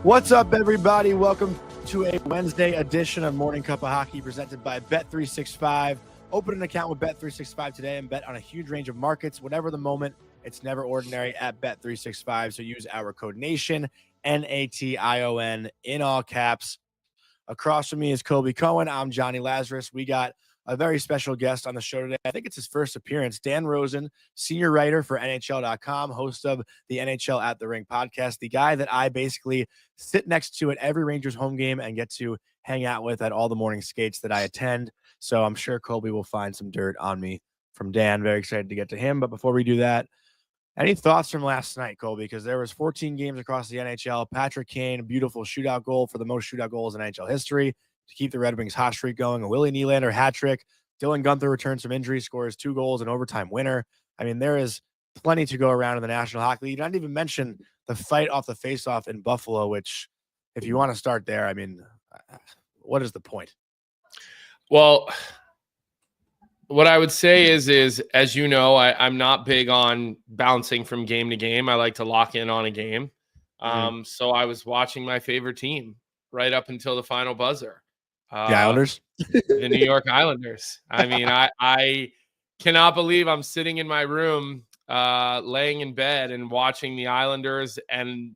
What's up, everybody? Welcome to a Wednesday edition of Morning Cup of Hockey presented by Bet365. Open an account with Bet365 today and bet on a huge range of markets. Whatever the moment, it's never ordinary at Bet365. So use our code NATION, NATION, in all caps. Across from me is Colby Cohen. I'm Johnny Lazarus. We got a very special guest on the show today. I think it's his first appearance. Dan Rosen, senior writer for NHL.com, host of the NHL at the Ring podcast, the guy that I basically sit next to at every Rangers home game and get to hang out with at all the morning skates that I attend. So I'm sure Colby will find some dirt on me from Dan. Very excited to get to him. But before we do that, any thoughts from last night, Colby? Because there was 14 games across the NHL. Patrick Kane, a beautiful shootout goal for the most shootout goals in NHL history to keep the Red Wings hot streak going. A Willie Nylander hat trick. Dylan Guenther returns from injury, scores 2 goals, an overtime winner. I mean, there is plenty to go around in the National Hockey League. Not even mention the fight off the faceoff in Buffalo, which, if you want to start there, I mean, what is the point? Well, what I would say is as you know, I'm not big on bouncing from game to game. I like to lock in on a game. So I was watching my favorite team right up until the final buzzer. The Islanders? The New York Islanders. I mean, I cannot believe I'm sitting in my room, laying in bed and watching the Islanders and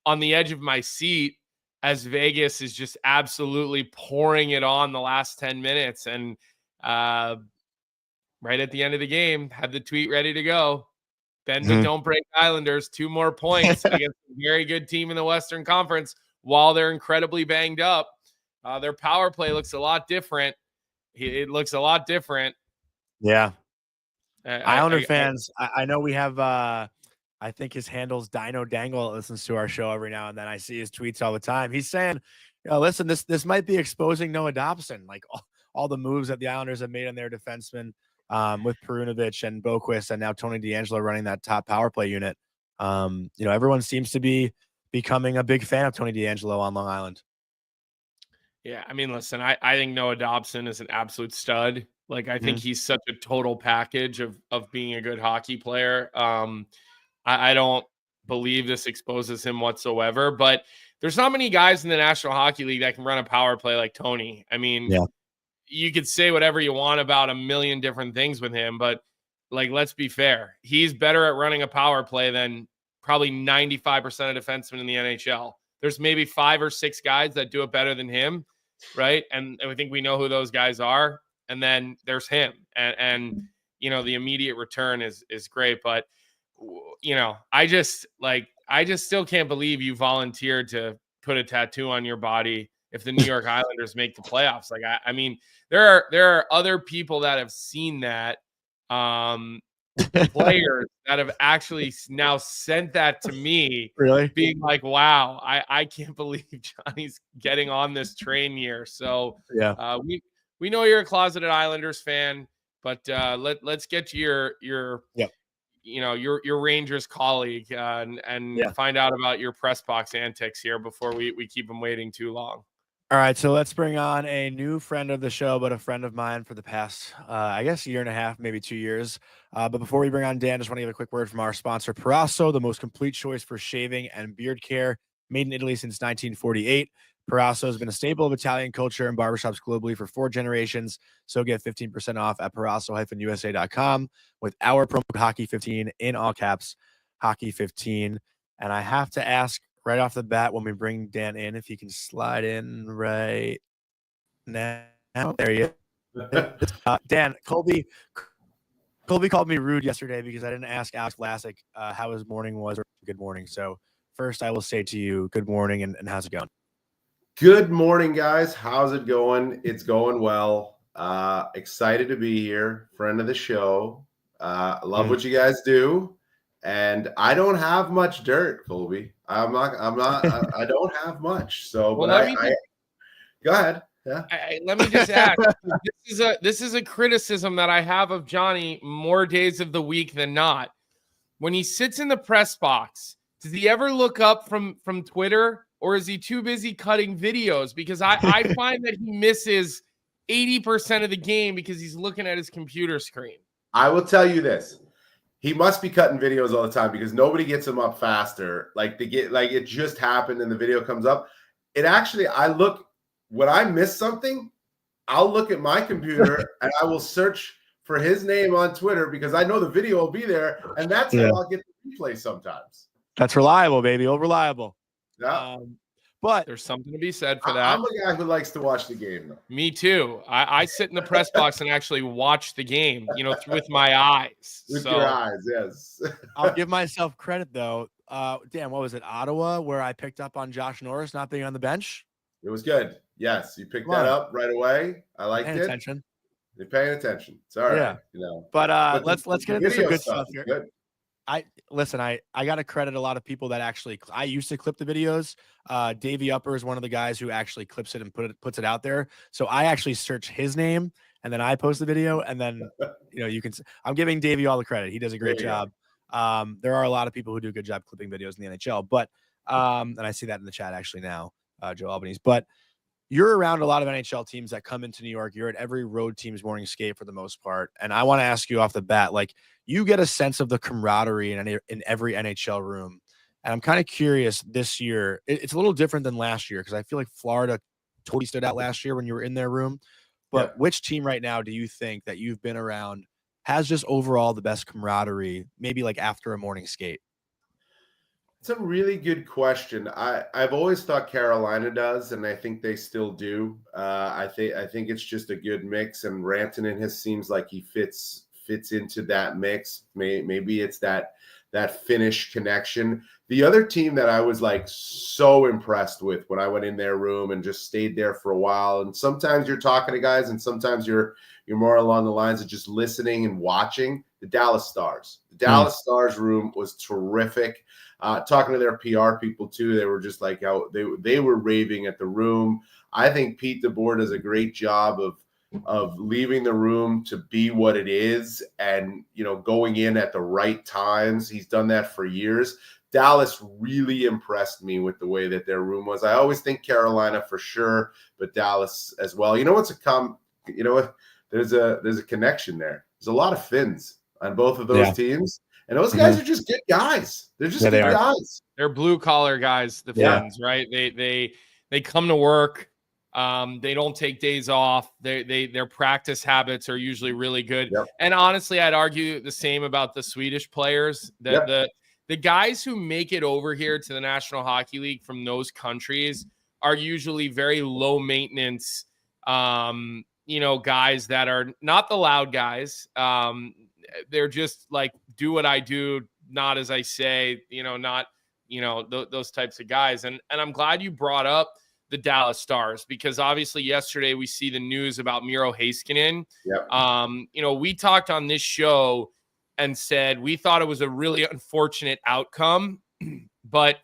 on the edge of my seat as Vegas is just absolutely pouring it on the last 10 minutes. And right at the end of the game, had the tweet ready to go. Bend but don't break Islanders. 2 more points against a very good team in the Western Conference while they're incredibly banged up. Their power play looks a lot different. It looks a lot different. Yeah. Islander fans, I know we have, I think his handle's Dino Dangle that listens to our show every now and then. I see his tweets all the time. He's saying, listen, this might be exposing Noah Dobson, like all the moves that the Islanders have made on their defensemen with Perunovic and Boquist and now Tony DeAngelo running that top power play unit. Everyone seems to be becoming a big fan of Tony DeAngelo on Long Island. Yeah, I mean, listen, I think Noah Dobson is an absolute stud. Like, I think he's such a total package of being a good hockey player. I don't believe this exposes him whatsoever, but there's not many guys in the National Hockey League that can run a power play like Tony. I mean, you could say whatever you want about a million different things with him, but like, let's be fair. He's better at running a power play than probably 95% of defensemen in the NHL. There's maybe 5 or 6 guys that do it better than him, right? And I think we know who those guys are. And then there's him. And the immediate return is great. But, I just still can't believe you volunteered to put a tattoo on your body if the New York Islanders make the playoffs. Like, I mean, there are other people that have seen that, players that have actually now sent that to me, really being like, wow, I can't believe Johnny's getting on this train here. So we know you're a closeted Islanders fan, but let's get to your Rangers colleague and find out about your press box antics here before we keep them waiting too long. All right, so let's bring on a new friend of the show, but a friend of mine for the past, I guess, 1.5 years, maybe 2 years. But before we bring on Dan, just want to give a quick word from our sponsor, Proraso, the most complete choice for shaving and beard care, made in Italy since 1948. Proraso has been a staple of Italian culture and barbershops globally for 4 generations. So get 15% off at Proraso-USA.com with our promo code Hockey15 in all caps, Hockey15. And I have to ask, right off the bat, when we bring Dan in, if he can slide in right now. There he is. Dan, Colby called me rude yesterday because I didn't ask Alex Vlasic how his morning was or good morning. So first I will say to you, good morning, and how's it going? Good morning, guys. How's it going? It's going well. Excited to be here. Friend of the show. Love what you guys do. And I don't have much dirt, Colby. I don't have much. So, well, but go ahead. Yeah. Let me just ask. This is a criticism that I have of Johnny more days of the week than not. When he sits in the press box, does he ever look up from Twitter, or is he too busy cutting videos? Because I find that he misses 80% of the game because he's looking at his computer screen. I will tell you this. He must be cutting videos all the time because nobody gets them up faster. Like it just happened and the video comes up. It actually, when I miss something, I'll look at my computer and I will search for his name on Twitter because I know the video will be there, and that's how I'll get the replay sometimes. That's reliable, baby. All reliable. Yeah. But there's something to be said for that. I'm a guy who likes to watch the game, though. Me too. I sit in the press box and actually watch the game, with my eyes. With your eyes, yes. I'll give myself credit, though. Dan, what was it? Ottawa, where I picked up on Josh Norris not being on the bench? It was good. Yes, you picked that up right away. I liked it. Attention. You're paying attention. It's all right. Yeah. But let's get into some good stuff here. Good. I got to credit a lot of people that actually, I used to clip the videos. Davey Upper is one of the guys who actually clips it and puts it out there. So I actually search his name and then I post the video, and then, I'm giving Davey all the credit. He does a great job. There are a lot of people who do a good job clipping videos in the NHL, but, and I see that in the chat actually now, Joe Albanese, but you're around a lot of NHL teams that come into New York. You're at every road team's morning skate for the most part. And I want to ask you off the bat, like, you get a sense of the camaraderie in every NHL room. And I'm kind of curious this year. It's a little different than last year because I feel like Florida totally stood out last year when you were in their room. But which team right now do you think that you've been around has just overall the best camaraderie, maybe like after a morning skate? It's a really good question. I've always thought Carolina does, and I think they still do. I think it's just a good mix, and Rantanen seems like he fits into that mix. Maybe it's that Finnish connection. The other team that I was like so impressed with when I went in their room and just stayed there for a while. And sometimes you're talking to guys, and sometimes you're more along the lines of just listening and watching. The Dallas Stars. The Dallas Stars room was terrific. Talking to their PR people too, they were just like how they were raving at the room. I think Pete DeBoer does a great job of leaving the room to be what it is, and going in at the right times. He's done that for years. Dallas really impressed me with the way that their room was. I always think Carolina for sure, but Dallas as well. There's a connection there. There's a lot of Finns on both of those teams. And those guys are just good guys. They're just good guys. They're blue collar guys, the Finns, right? They come to work. They don't take days off. Their practice habits are usually really good. Yep. And honestly, I'd argue the same about the Swedish players. The guys who make it over here to the National Hockey League from those countries are usually very low maintenance, guys that are not the loud guys. They're just like, do what I do, not as I say, those types of guys. And I'm glad you brought up the Dallas Stars, because obviously yesterday we see the news about Miro Heiskanen. Yep. We talked on this show and said we thought it was a really unfortunate outcome, but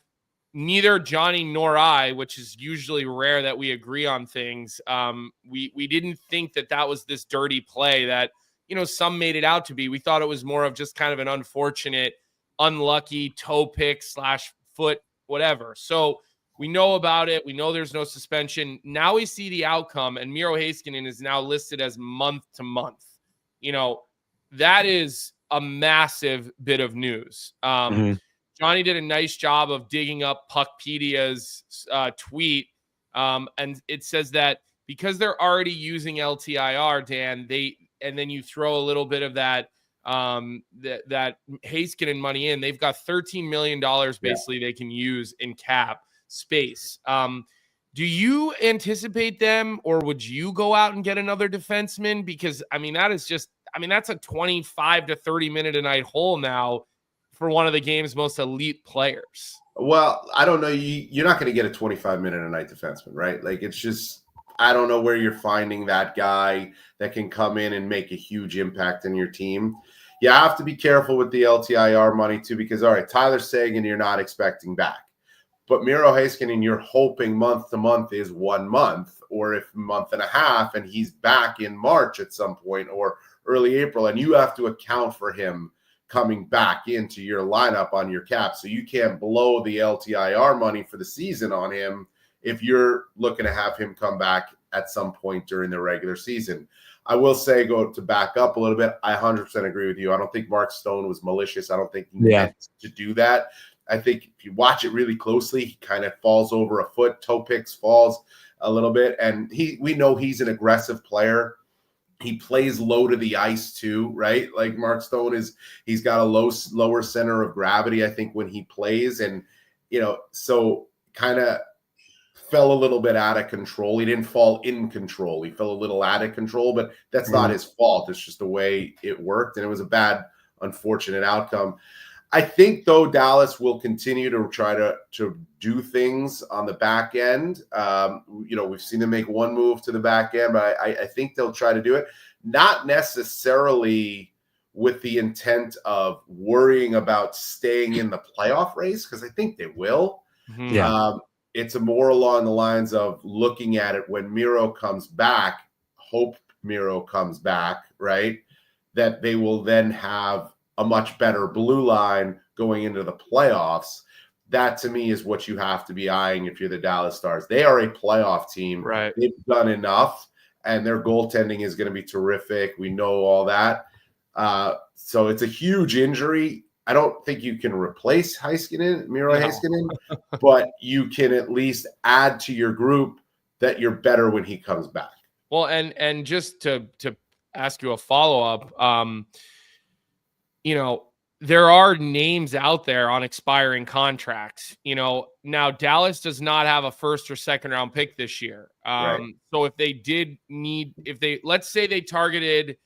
neither Johnny nor I, which is usually rare that we agree on things, we didn't think that was this dirty play that, some made it out to be. We thought it was more of just kind of an unfortunate, unlucky toe pick / foot, whatever. So we know about it. We know there's no suspension. Now we see the outcome, and Miro Heiskanen is now listed as month to month. That is a massive bit of news. Johnny did a nice job of digging up Puckpedia's tweet, and it says that because they're already using LTIR, Dan, and then you throw a little bit of that Heiskanen money in, they've got $13 million basically they can use in cap space. Do you anticipate them, or would you go out and get another defenseman? Because that's a 25 to 30 minute a night hole now for one of the game's most elite players. Well, I don't know. You're not going to get a 25 minute a night defenseman, right? Like, it's just, I don't know where you're finding that guy that can come in and make a huge impact in your team. You have to be careful with the LTIR money too, because, all right, Tyler Seguin, you're not expecting back. But Miro Heiskanen, you're hoping month to month is 1 month, or if month and a half, and he's back in March at some point or early April, and you have to account for him coming back into your lineup on your cap. So you can't blow the LTIR money for the season on him if you're looking to have him come back at some point during the regular season. I will say, go to back up a little bit, I 100% agree with you. I don't think Mark Stone was malicious. I don't think he meant to do that. I think if you watch it really closely, he kind of falls over a foot, toe picks, falls a little bit. And we know he's an aggressive player. He plays low to the ice too, right? Like Mark Stone he's got a lower center of gravity, I think, when he plays. And, so kind of fell a little bit out of control. He didn't fall in control. He fell a little out of control, but that's not his fault. It's just the way it worked. And it was a bad, unfortunate outcome. I think, though, Dallas will continue to try to do things on the back end. We've seen them make one move to the back end, but I think they'll try to do it. Not necessarily with the intent of worrying about staying in the playoff race, because I think they will. Yeah. It's more along the lines of looking at it when Miro comes back, hope Miro comes back, right? That they will then have a much better blue line going into the playoffs. That, to me, is what you have to be eyeing if you're the Dallas Stars. They are a playoff team. Right. They've done enough, and their goaltending is going to be terrific. We know all that. So it's a huge injury. I don't think you can replace Miro Heiskanen, but you can at least add to your group that you're better when he comes back. Well, and just to ask you a follow-up, there are names out there on expiring contracts. Now Dallas does not have a first or second round pick this year. Right. So if let's say they targeted,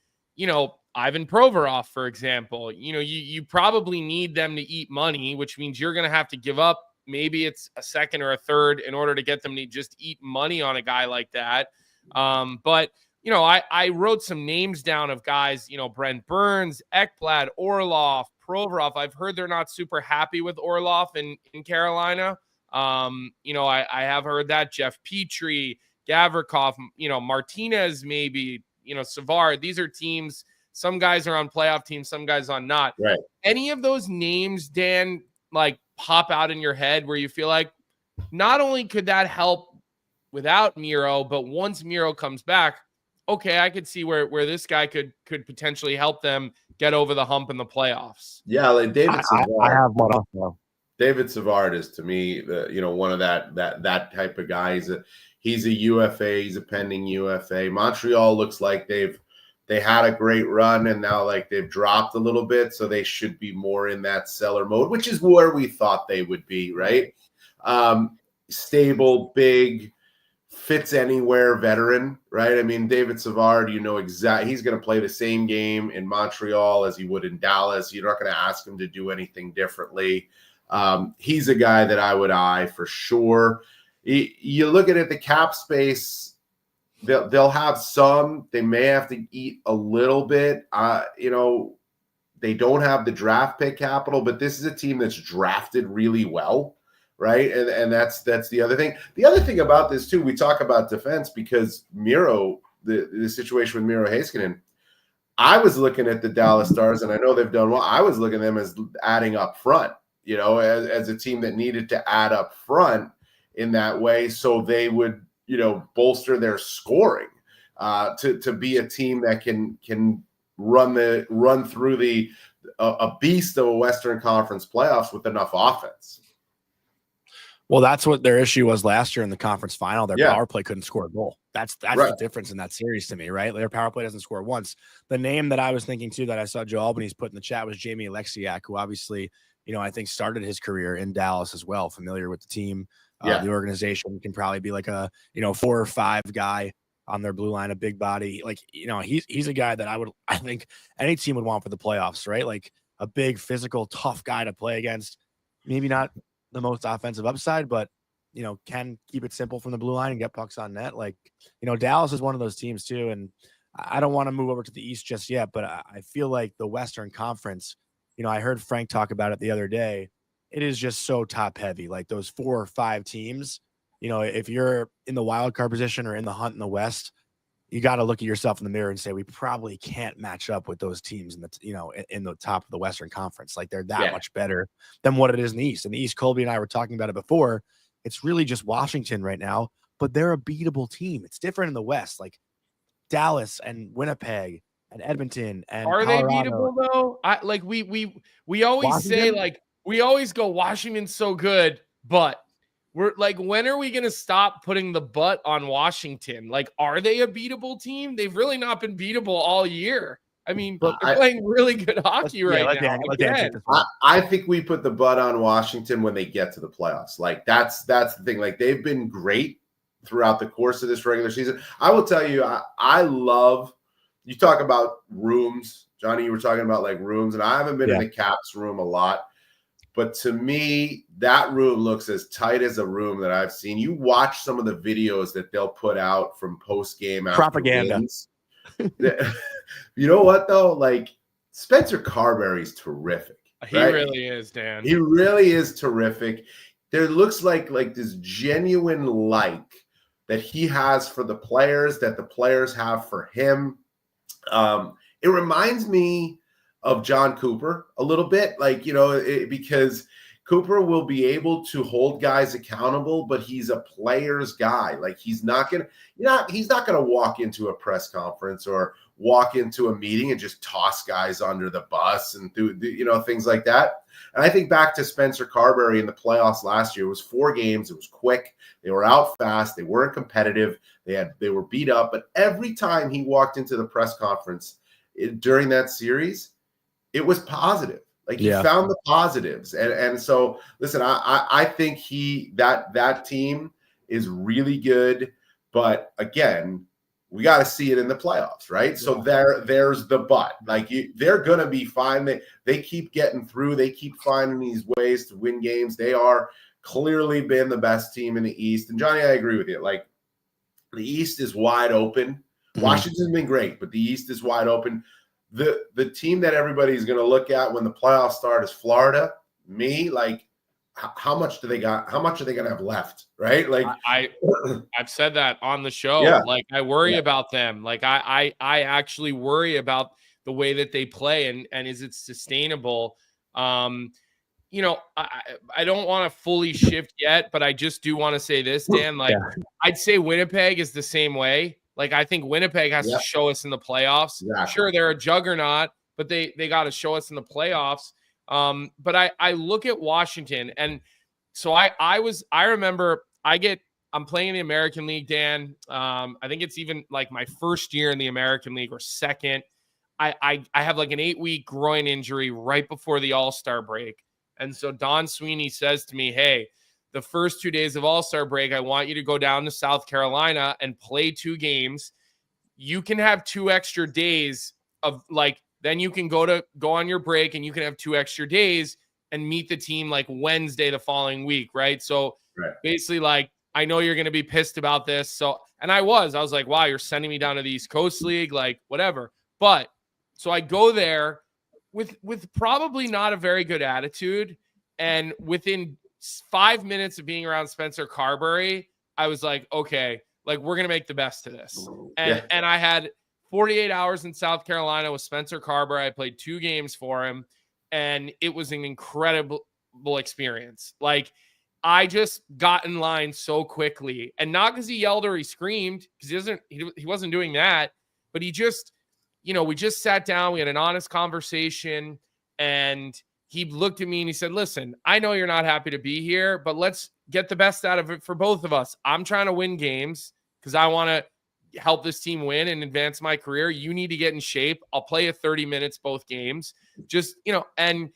Ivan Provorov, for example, you probably need them to eat money, which means you're going to have to give up. Maybe it's a second or a third in order to get them to just eat money on a guy like that. But I wrote some names down of guys, Brent Burns, Ekblad, Orlov, Provorov. I've heard they're not super happy with Orlov in Carolina. I have heard that. Jeff Petrie, Gavrikov, Martinez, maybe, Savard. These are teams. Some guys are on playoff teams, some guys on not. Right. Any of those names, Dan, pop out in your head where you feel like not only could that help without Miro, but once Miro comes back, okay, I could see where this guy could potentially help them get over the hump in the playoffs. Yeah, like David Savard. I have one also. David Savard is, to me, one of that type of guy. He's a UFA. He's a pending UFA. Montreal looks like they had a great run, and now they've dropped a little bit, so they should be more in that seller mode, which is where we thought they would be, right? Stable, big, fits anywhere veteran, right? I mean, David Savard, exactly, he's going to play the same game in Montreal as he would in Dallas. You're not going to ask him to do anything differently. He's a guy that I would eye for sure. You look at it, the cap space, they'll have some. They may have to eat a little bit. They don't have the draft pick capital, but this is a team that's drafted really well, right? And that's the other thing. The other thing about this too, we talk about defense because Miro, the situation with Miro Heiskanen, I was looking at the Dallas Stars, and I know they've done well. I was looking at them as adding up front, as a team that needed to add up front in that way, so they would, bolster their scoring to be a team that can run through a beast of a Western Conference playoffs with enough offense. Well, that's what their issue was last year in the conference final. Their power play couldn't score a goal. That's right. The difference in that series to me, right? Their power play doesn't score once. The name that I was thinking too that I saw Joe Albany's put in the chat was Jamie Alexiak, who obviously, I think started his career in Dallas as well, familiar with the team. The organization can probably be like a 4 or 5 guy on their blue line, a big body. He's a guy that I think any team would want for the playoffs, right? Like a big, physical, tough guy to play against. Maybe not the most offensive upside, but can keep it simple from the blue line and get pucks on net. Dallas is one of those teams too, and I don't want to move over to the East just yet, but I feel like the Western Conference. I heard Frank talk about it the other day. It is just so top heavy. Like those 4 or 5 teams, if you're in the wild card position or in the hunt in the West, you got to look at yourself in the mirror and say, we probably can't match up with those teams in the top of the Western Conference. Like they're that much better than what it is in the East. In the East, Colby and I were talking about it before. it's really just Washington right now, but they're a beatable team. It's different in the West, like Dallas and Winnipeg and Edmonton and Are Colorado. they beatable though? We always say, Washington? like, we always go Washington's so good, but we're like, when are we going to stop putting the butt on Washington? Like, are they a beatable team? They've really not been beatable all year. I mean, they're playing really good hockey right now. Again, I think we put the butt on Washington when they get to the playoffs. Like, that's the thing. Like, they've been great throughout the course of this regular season. I will tell you, I love, you talk about rooms, Johnny, you were talking about like rooms, and I haven't been in the Caps room a lot, but to me, that room looks as tight as a room that I've seen. You watch some of the videos that they'll put out from post-game propaganda. Wins. You know what, though? Like, Spencer Carberry's terrific. He really is, Dan. He really is terrific. There looks like this genuine like that he has for the players, that the players have for him. It reminds me of John Cooper a little bit, like, because Cooper will be able to hold guys accountable, but he's a player's guy. Like, he's not gonna walk into a press conference or walk into a meeting and just toss guys under the bus and do things like that. And I think back to Spencer Carberry in the playoffs last year. It was 4 games. It was quick. They were out fast. They weren't competitive. They were beat up. But every time he walked into the press conference during that series, it was positive. Like, he found the positives. And so, listen, I think that team is really good. But again, we got to see it in the playoffs, right? So there's the but. Like, they're going to be fine. They keep getting through. They keep finding these ways to win games. They are clearly been the best team in the East. And Johnny, I agree with you. Like, the East is wide open. Washington's been great, but the East is wide open. The team that everybody's going to look at when the playoffs start is Florida. Like, how much do they got? How much are they going to have left? Right? Like, I've said that on the show. Yeah. Like, I worry about them. Like, I actually worry about the way that they play and is it sustainable? I don't want to fully shift yet, but I just do want to say this, Dan. Like, I'd say Winnipeg is the same way. Like, I think Winnipeg has to show us in the playoffs. Exactly. Sure, they're a juggernaut, but they got to show us in the playoffs. But I look at Washington, and so I remember I'm playing in the American League, Dan. I think it's even like my first year in the American League or second. I have like an 8-week groin injury right before the All-Star break. And so Don Sweeney says to me, hey, the first 2 days of All-Star break, I want you to go down to South Carolina and play 2 games. You can have 2 extra days of like, then you can go on your break and you can have 2 extra days and meet the team like Wednesday the following week. Right. So basically, like, I know you're going to be pissed about this. So, and I was like, wow, you're sending me down to the East Coast League, like whatever. But so I go there with probably not a very good attitude. And within 5 minutes of being around Spencer Carberry, I was like, okay, like, we're going to make the best of this. And I had 48 hours in South Carolina with Spencer Carberry. I played 2 games for him, and it was an incredible experience. Like, I just got in line so quickly, and not because he yelled or he screamed, because he wasn't doing that, but he just, we just sat down, we had an honest conversation, and he looked at me and he said, listen, I know you're not happy to be here, but let's get the best out of it for both of us. I'm trying to win games because I want to help this team win and advance my career. You need to get in shape. I'll play you 30 minutes both games. Just, and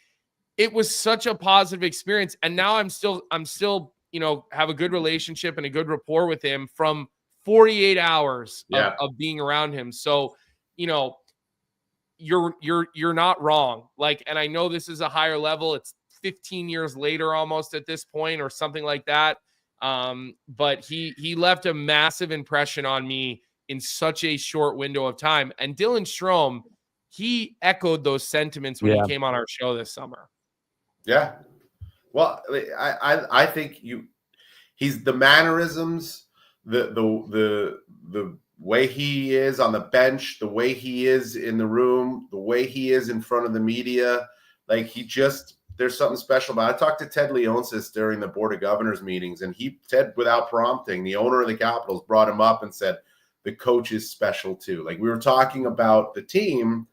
it was such a positive experience. And now I'm still, have a good relationship and a good rapport with him from 48 hours of being around him. So, you're not wrong. Like, and I know this is a higher level. It's 15 years later almost at this point or something like that. But he left a massive impression on me in such a short window of time. And Dylan Strome, he echoed those sentiments when he came on our show this summer. Yeah. Well, I think he's the mannerisms, the way he is on the bench, the way he is in the room, the way he is in front of the media. Like, he just there's something special about it. I talked to Ted Leonsis during the Board of Governors meetings, and Ted, without prompting, the owner of the Capitals brought him up and said, the coach is special too. Like, we were talking about the team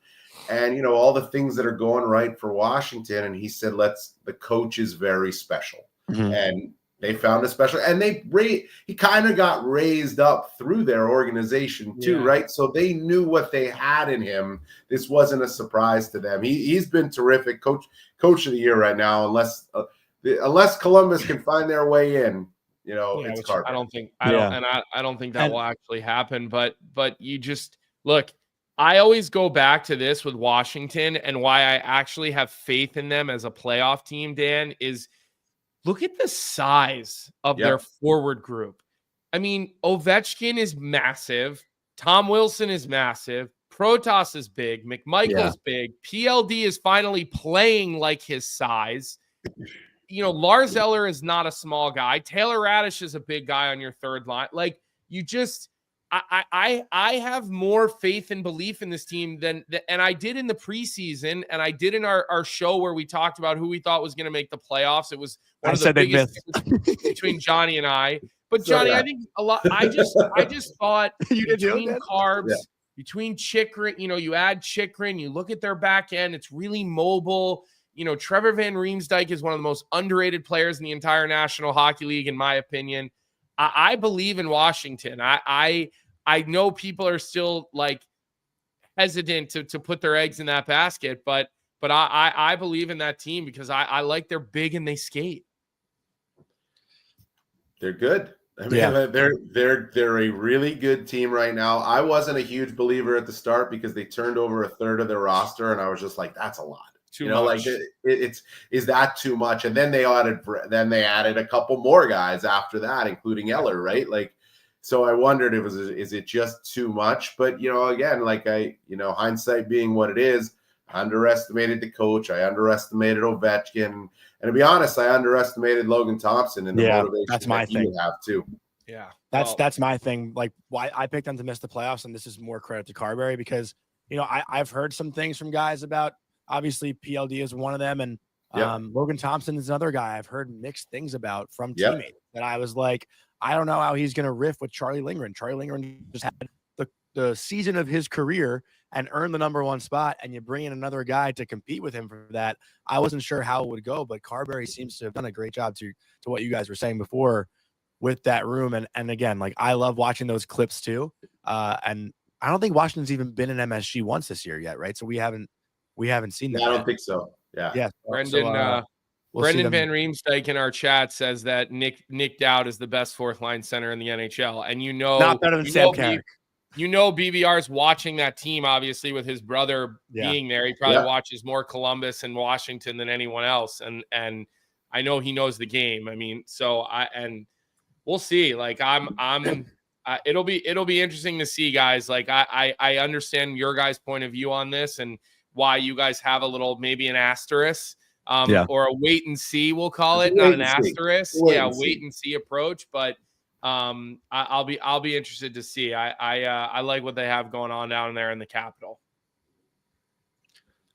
and, you know, all the things that are going right for Washington. And he said, the coach is very special. Mm-hmm. And they found a special, and he kind of got raised up through their organization too, right? So they knew what they had in him. This wasn't a surprise to them. He's been terrific, coach of the year right now, unless Columbus can find their way in. You know, it's Carter. I don't think that will actually happen. But you just look. I always go back to this with Washington, and why I actually have faith in them as a playoff team, Dan, is look at the size of their forward group. I mean, Ovechkin is massive. Tom Wilson is massive. Protas is big. McMichael's big. PLD is finally playing like his size. You know, Lars Eller is not a small guy. Taylor Radish is a big guy on your third line. Like, you just I have more faith and belief in this team and I did in the preseason, and I did in our show where we talked about who we thought was going to make the playoffs. It was one of the biggest between Johnny and I. But Johnny, I think a lot. I just thought between Carbs, between Chychrun, you know, you add Chychrun, you look at their back end, it's really mobile. You know, Trevor Van Riemsdyk is one of the most underrated players in the entire National Hockey League, in my opinion. I believe in Washington. I know people are still like hesitant to put their eggs in that basket, but I believe in that team because I like they're big and they skate. They're good. I mean, they're a really good team right now. I wasn't a huge believer at the start because they turned over a third of their roster, and I was just like, that's a lot. Too much. Like is that too much? And then they added a couple more guys after that, including Eller, right? Like, so I wondered is it just too much? But, you know, again, like hindsight being what it is, I underestimated the coach. I underestimated Ovechkin. And to be honest, I underestimated Logan Thompson and the motivation that's my thing. He would have too. Yeah. That's my thing. Like, why I picked them to miss the playoffs, and this is more credit to Carberry because, you know, I've heard some things from guys about, obviously PLD is one of them, and Logan Thompson is another guy I've heard mixed things about from teammates. And I was like, I don't know how he's going to riff with Charlie Lindgren. Charlie Lindgren just had the season of his career and earned the number one spot, and you bring in another guy to compete with him for that. I wasn't sure how it would go, but Carberry seems to have done a great job to what you guys were saying before with that room. And again, like, I love watching those clips too. And I don't think Washington's even been in MSG once this year yet, right? So we haven't seen that. I don't think so. Yeah. Brendan Van Riemsdyk in our chat says that Nick Dowd is the best fourth line center in the NHL, and not better than Sam Carrick. You know, BVR is watching that team, obviously, with his brother being there. He probably watches more Columbus and Washington than anyone else, and I know he knows the game. I mean, we'll see. Like, it'll be interesting to see, guys. Like, I understand your guys' point of view on this and why you guys have a little, maybe an asterisk, or a wait and see, we'll call it, not an asterisk. Wait and see approach. But I'll be interested to see. I like what they have going on down there in the Capitol.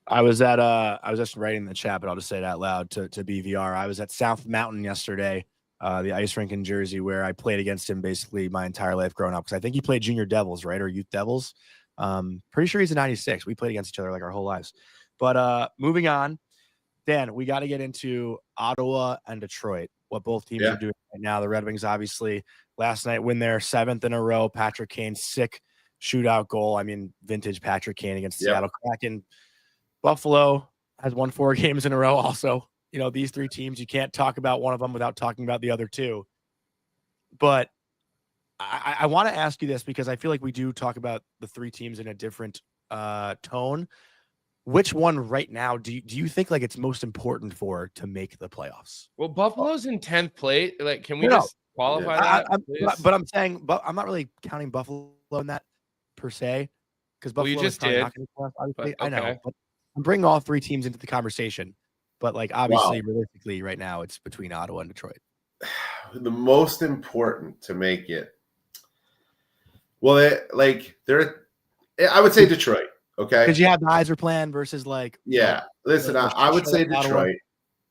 I was just writing in the chat, but I'll just say it out loud to BVR. I was at South Mountain yesterday, the ice rink in Jersey, where I played against him basically my entire life growing up. Because I think he played Junior Devils, right, or Youth Devils. Pretty sure he's a 96. We played against each other like our whole lives. But moving on, Dan, we got to get into Ottawa and Detroit, what both teams are doing right now. The Red Wings, obviously, last night win their 7th in a row. Patrick Kane's sick shootout goal. I mean, vintage Patrick Kane against Seattle Kraken. Buffalo has won 4 games in a row also. You know, these 3 teams, you can't talk about one of them without talking about the other 2. But I want to ask you this because I feel like we do talk about the 3 teams in a different tone. Which one right now do you think like it's most important for to make the playoffs? Well, Buffalo's in 10th place. Like, can we just qualify that? But I'm saying, but I'm not really counting Buffalo in that per se because Buffalo you just did. I know, but I'm bringing all 3 teams into the conversation. But like, obviously, realistically, right now it's between Ottawa and Detroit. The most important to make it. Well, I would say Detroit. Okay. Because you have the Heiser plan versus like. Yeah. Listen, I would say Detroit.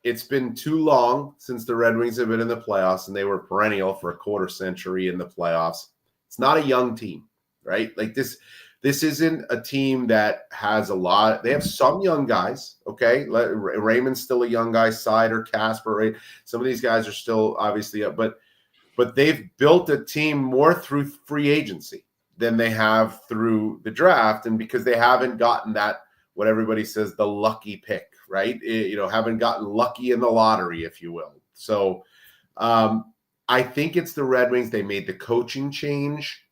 it's been too long since the Red Wings have been in the playoffs, and they were perennial for a quarter century in the playoffs. It's not a young team, right? Like this isn't a team that has a lot. They have some young guys, okay? Raymond's still a young guy, Sider, Casper, right? Some of these guys are still obviously up, but they've built a team more through free agency than they have through the draft, and because they haven't gotten that, what everybody says, the lucky pick, right? Haven't gotten lucky in the lottery, if you will. So I think it's the Red Wings. They made the coaching change.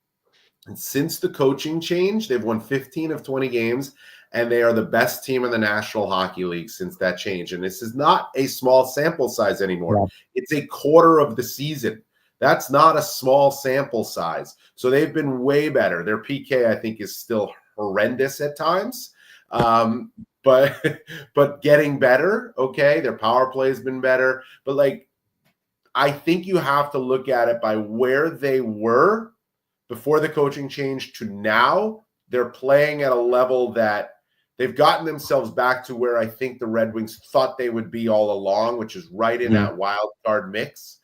And since the coaching change, they've won 15 of 20 games, and they are the best team in the National Hockey League since that change. And this is not a small sample size anymore. Yeah. It's a quarter of the season. That's not a small sample size. So they've been way better. Their PK, I think, is still horrendous at times. But getting better, okay? Their power play has been better. But, I think you have to look at it by where they were before the coaching change to now. They're playing at a level that they've gotten themselves back to where I think the Red Wings thought they would be all along, which is right in that wild card mix.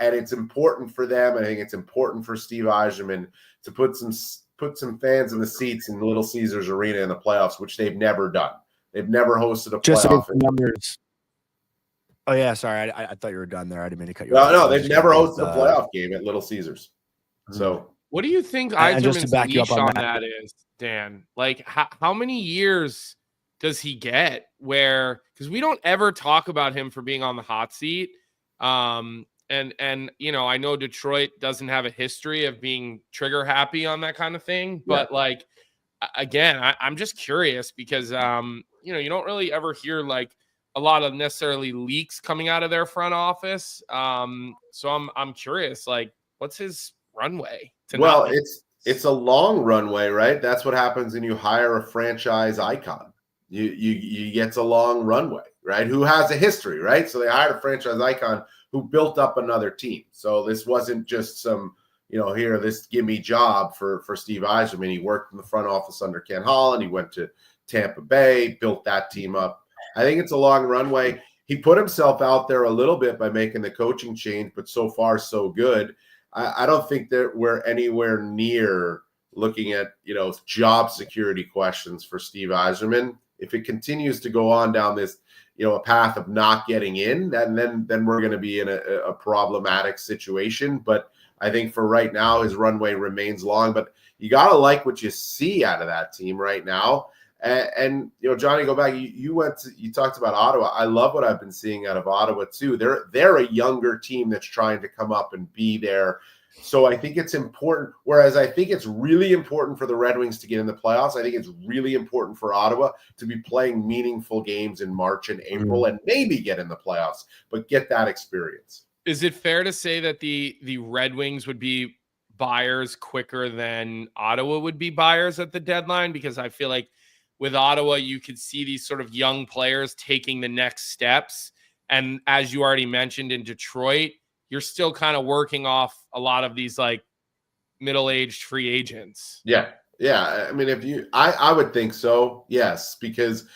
And it's important for them. I think it's important for Steve Yzerman to put some fans in the seats in Little Caesars Arena in the playoffs, which they've never done. They've never hosted a playoff. Numbers. Oh yeah, sorry. I thought you were done there. I didn't mean to cut you off. No, they've never hosted a playoff game at Little Caesars. So, what do you think Yzerman's leash on that is, Dan? Like, how many years does he get? Because we don't ever talk about him for being on the hot seat. And I know Detroit doesn't have a history of being trigger happy on that kind of thing, but again, I'm just curious because you don't really ever hear a lot of necessarily leaks coming out of their front office. So I'm curious, what's his runway? Well, it's a long runway, right? That's what happens when you hire a franchise icon. You get a long runway, right? Who has a history, right? So they hired a franchise icon who built up another team. So this wasn't just some, this gimme job for Steve Yzerman. He worked in the front office under Ken Holland. He went to Tampa Bay, built that team up. I think it's a long runway. He put himself out there a little bit by making the coaching change, but so far so good. I don't think that we're anywhere near looking at, job security questions for Steve Yzerman. If it continues to go on down this, a path of not getting in, then we're going to be in a problematic situation. But I think for right now, his runway remains long. But you got to like what you see out of that team right now. And Johnny, go back. You talked about Ottawa. I love what I've been seeing out of Ottawa too. They're a younger team that's trying to come up and be there. So I think it's important. Whereas I think it's really important for the Red Wings to get in the playoffs. I think it's really important for Ottawa to be playing meaningful games in March and April and maybe get in the playoffs, but get that experience. Is it fair to say that the Red Wings would be buyers quicker than Ottawa would be buyers at the deadline? Because I feel like with Ottawa, you could see these sort of young players taking the next steps. And as you already mentioned in Detroit, you're still kind of working off a lot of these middle-aged free agents. Yeah. I mean, I would think so. Yes. Because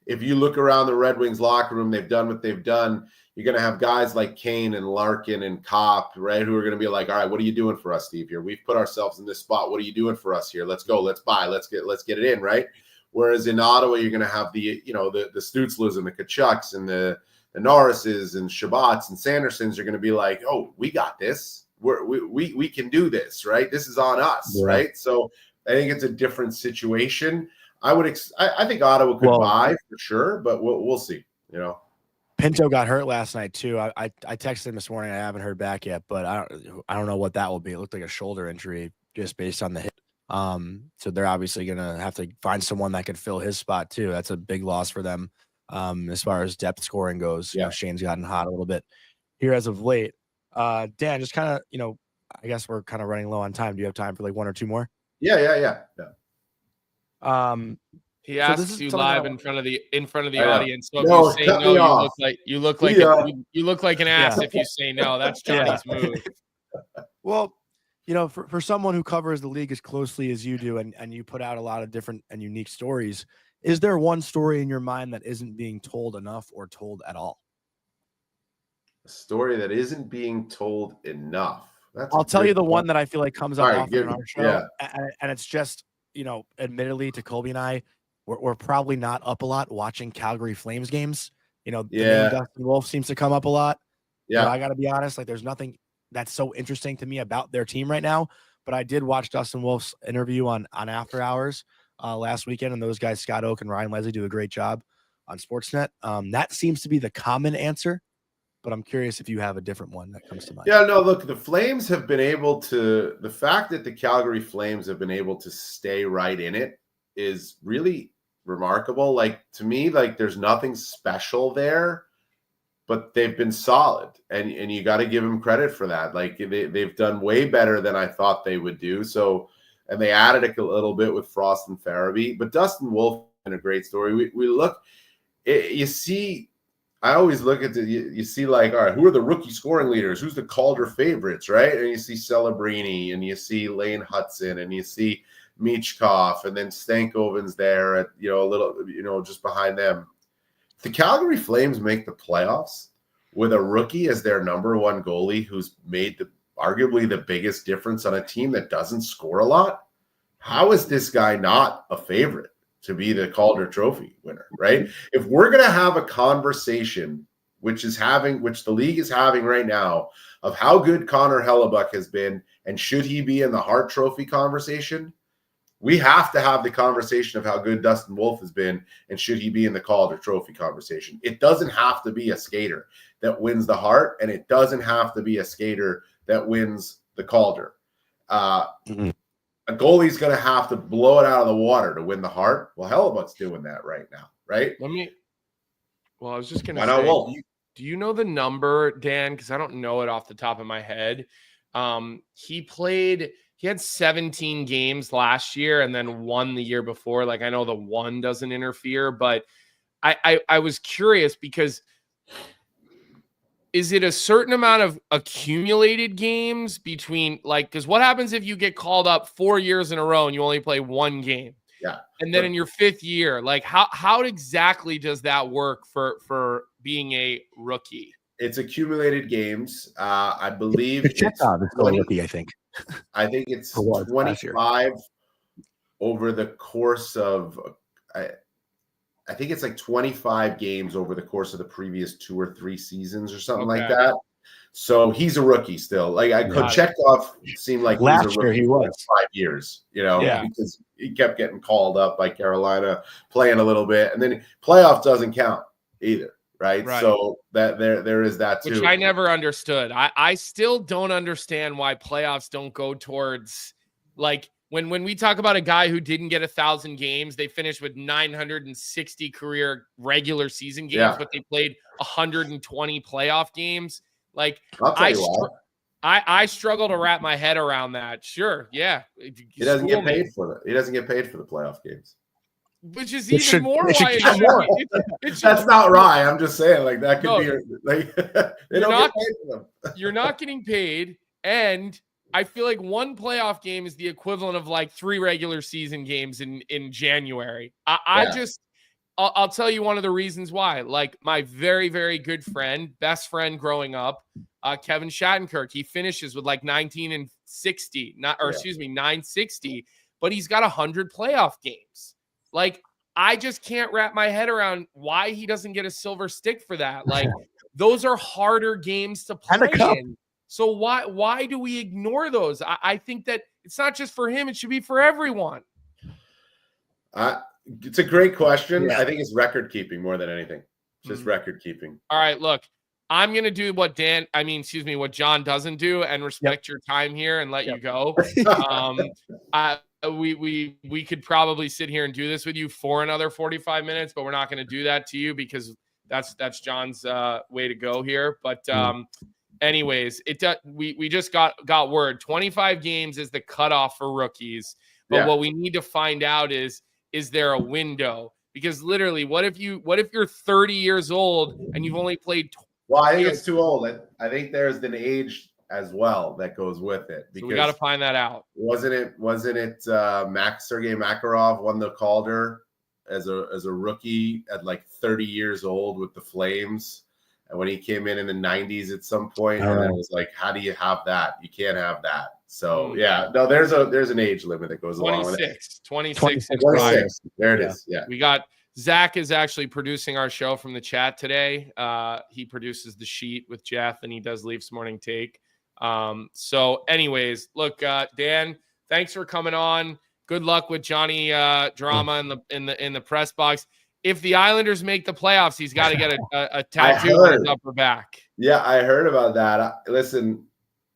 if you look around the Red Wings locker room, they've done what they've done. You're going to have guys like Kane and Larkin and Kopp, right? Who are going to be like, all right, what are you doing for us, Steve, here? We've put ourselves in this spot. What are you doing for us here? Let's go. Let's buy. Let's get it in. Right. Whereas in Ottawa, you're going to have the Stutzlers and the Kachucks and the Norrises and Shabbats and Sandersons are going to be like, oh, we got this. We can do this, right? This is on us, right? So I think it's a different situation. I think Ottawa could buy for sure, but we'll see. Pinto got hurt last night too. I texted him this morning. I haven't heard back yet, but I don't know what that will be. It looked like a shoulder injury just based on the hit. So they're obviously gonna have to find someone that could fill his spot too. That's a big loss for them. As far as depth scoring goes, Shane's gotten hot a little bit here as of late. Dan, just kind of, I guess we're kind of running low on time. Do you have time for one or two more? Yeah. He asks you live in front of the audience. So if you say no, you look like an ass if you say no. That's Johnny's move. Well, for someone who covers the league as closely as you do, and you put out a lot of different and unique stories, is there one story in your mind that isn't being told enough or told at all? A story that isn't being told enough. I'll tell you the one that I feel like comes up often in our show, yeah. and it's just, admittedly to Colby and I, we're probably not up a lot watching Calgary Flames games. The name Dustin Wolf seems to come up a lot. Yeah. I got to be honest, like there's nothing that's so interesting to me about their team right now. But I did watch Dustin Wolf's interview on After Hours last weekend, and those guys, Scott Oak and Ryan Leslie, do a great job on Sportsnet. That seems to be the common answer. But I'm curious if you have a different one that comes to mind. Yeah, no, look, the Flames have been able to, the fact that the Calgary Flames have been able to stay right in it is really remarkable. Like, to me, like there's nothing special there, but they've been solid. And you got to give them credit for that. Like they've done way better than I thought they would do. So, and they added a little bit with Frost and Farabee, but Dustin Wolf in a great story. We look, you see, I always look at you see like, all right, who are the rookie scoring leaders? Who's the Calder favorites, right? And you see Celebrini, and you see Lane Hudson, and you see Michkov, and then Stankoven's there at, a little, just behind them. If the Calgary Flames make the playoffs with a rookie as their number one goalie who's made arguably the biggest difference on a team that doesn't score a lot, how is this guy not a favorite to be the Calder Trophy winner, right? If we're going to have a conversation, which the league is having right now, of how good Connor Hellebuck has been and should he be in the Hart Trophy conversation, we have to have the conversation of how good Dustin Wolf has been and should he be in the Calder Trophy conversation. It doesn't have to be a skater that wins the Hart, and it doesn't have to be a skater that wins the Calder. A goalie's going to have to blow it out of the water to win the Hart. Well, Hellebuck's doing that right now, right? I was just going to say, do you know the number, Dan? Because I don't know it off the top of my head. He had 17 games last year and then one the year before. Like, I know the one doesn't interfere, but I was curious because is it a certain amount of accumulated games between, like, because what happens if you get called up 4 years in a row and you only play one game? Yeah. And then in your fifth year, like how exactly does that work for being a rookie? It's accumulated games. I believe it's 20, rookie, I think. I think it's 25 over the course of I think it's like 25 games over the course of the previous 2 or 3 seasons or something like that. So he's a rookie still. Like Kochetkov seemed like last year he was 5 years, because he kept getting called up by Carolina, playing a little bit, and then playoff doesn't count either. Right. So that there is that too. Which I never understood. I still don't understand why playoffs don't go towards, like, when we talk about a guy who didn't get 1,000 games, they finished with 960 career regular season games, but they played 120 playoff games. Like, I struggle to wrap my head around that. Sure. Yeah. He doesn't get paid for it. He doesn't get paid for the playoff games. Which is even more why that's not right. I'm just saying, like, that could be like they don't get paid for them. You're not getting paid, and I feel like one playoff game is the equivalent of like 3 regular season games in January. I'll tell you one of the reasons why. Like, my very, very good friend, best friend growing up, Kevin Shattenkirk, he finishes with like 960, but he's got 100 playoff games. Like, I just can't wrap my head around why he doesn't get a silver stick for that. Like, those are harder games to play in. So why do we ignore those? I think that it's not just for him. It should be for everyone. It's a great question. Yeah. I think it's record keeping more than anything. Just record keeping. All right, look, I'm going to do what what John doesn't do and respect your time here and let you go. We could probably sit here and do this with you for another 45 minutes, but we're not going to do that to you because that's John's way to go here. But anyways, we just got word 25 games is the cutoff for rookies. But what we need to find out is there a window? Because literally, what if you're 30 years old and you've only played? Well, I think it's too old. I think there's an age as well that goes with it. Because so we got to find that out. Wasn't it Sergei Makarov won the Calder as a rookie at like 30 years old with the Flames, And when he came in the 90s at some point, and then it was like, how do you have that? You can't have that. So yeah, no, there's an age limit that goes along with it. 26. There it is. Yeah. We got Zach is actually producing our show from the chat today. He produces the sheet with Jeff, and he does Leafs Morning Take. So anyways, look, Dan, thanks for coming on. Good luck with Jonny drama in the press box. If the Islanders make the playoffs, he's got to get a tattoo on his upper back. Yeah, I heard about that. Listen,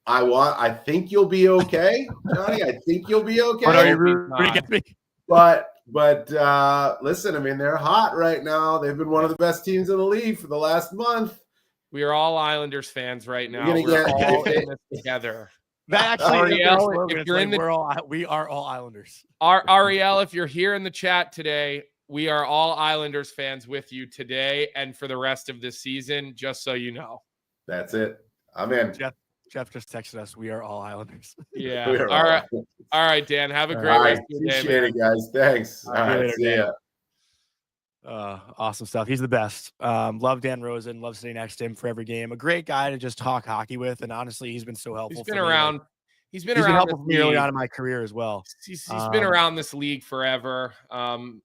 I think you'll be okay, Jonny. I think you'll be okay. But are you rooting against me? But listen, I mean, they're hot right now. They've been one of the best teams in the league for the last month. We are all Islanders fans right now. We're all in this together. That actually, Ariel, if you're in we are all Islanders. Ariel, if you're here in the chat today, we are all Islanders fans with you today and for the rest of this season, just so you know. That's it. I'm in. Jeff just texted us. We are all Islanders. Yeah. All right, Dan. Have a great rest of your day. Appreciate it, guys. Thanks. All right. See ya. Awesome stuff. He's the best. Love Dan Rosen. Love sitting next to him for every game. A great guy to just talk hockey with. And honestly, he's been so helpful. He's been around. He's been helpful for me early on in my career as well. He's been around this league forever.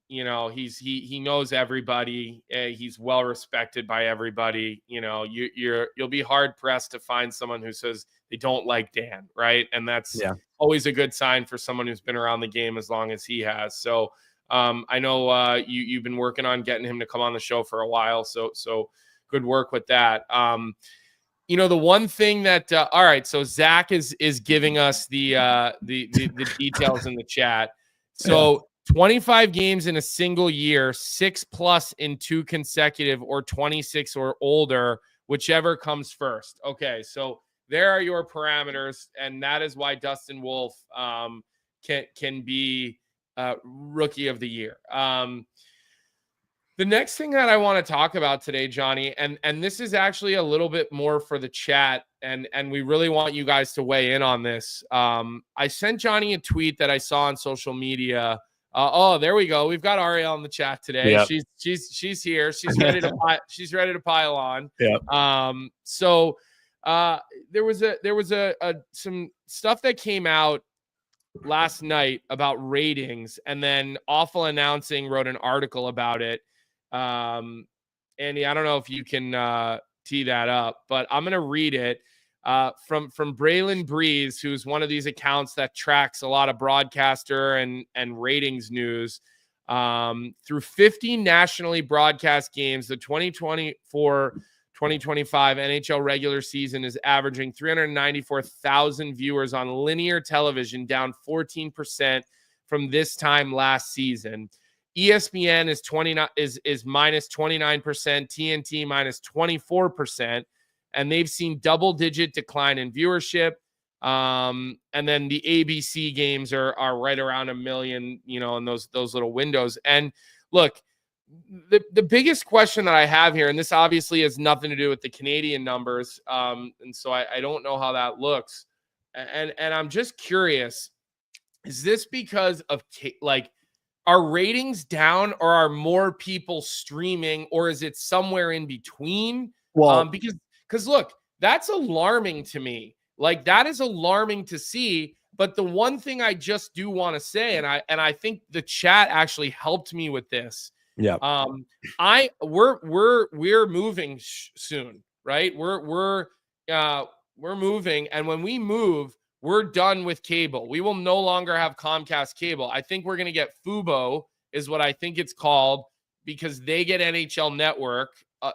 You know, he knows everybody. He's well respected by everybody. You know, you'll be hard pressed to find someone who says they don't like Dan, right? And that's always a good sign for someone who's been around the game as long as he has. So I know you've been working on getting him to come on the show for a while. So good work with that. You know, the one thing that all right, so Zach is giving us the details in the chat. So 25 games in a single year, 6+ in 2 consecutive, or 26 or older, whichever comes first. Okay, so there are your parameters, and that is why Dustin Wolf can be rookie of the year. The next thing that I want to talk about today, Jonny, and this is actually a little bit more for the chat, and we really want you guys to weigh in on this. I sent Jonny a tweet that I saw on social media. Oh, there we go. We've got Ariel in the chat today. Yep. She's here. She's ready to pile on. Yeah. So there was some stuff that came out last night about ratings, and then Awful Announcing wrote an article about it. Andy, I don't know if you can tee that up, but I'm going to read it from Braylon Breeze, who's one of these accounts that tracks a lot of broadcaster and ratings news. Through 50 nationally broadcast games, the 2024-2025 NHL regular season is averaging 394,000 viewers on linear television, down 14% from this time last season. ESPN is minus 29%, TNT minus 24%, and they've seen double-digit decline in viewership. And then the ABC games are right around 1 million, you know, in those little windows. And look, the biggest question that I have here, and this obviously has nothing to do with the Canadian numbers, and so I don't know how that looks. And I'm just curious, is this because of are ratings down, or are more people streaming, or is it somewhere in between? Well, because look, that's alarming to me. Like, that is alarming to see. But the one thing I just do want to say, and I think the chat actually helped me with this. Yeah. We're moving soon, right? We're moving, and when we move, we're done with cable. We will no longer have Comcast cable. I think we're going to get Fubo, is what I think it's called, because they get NHL Network,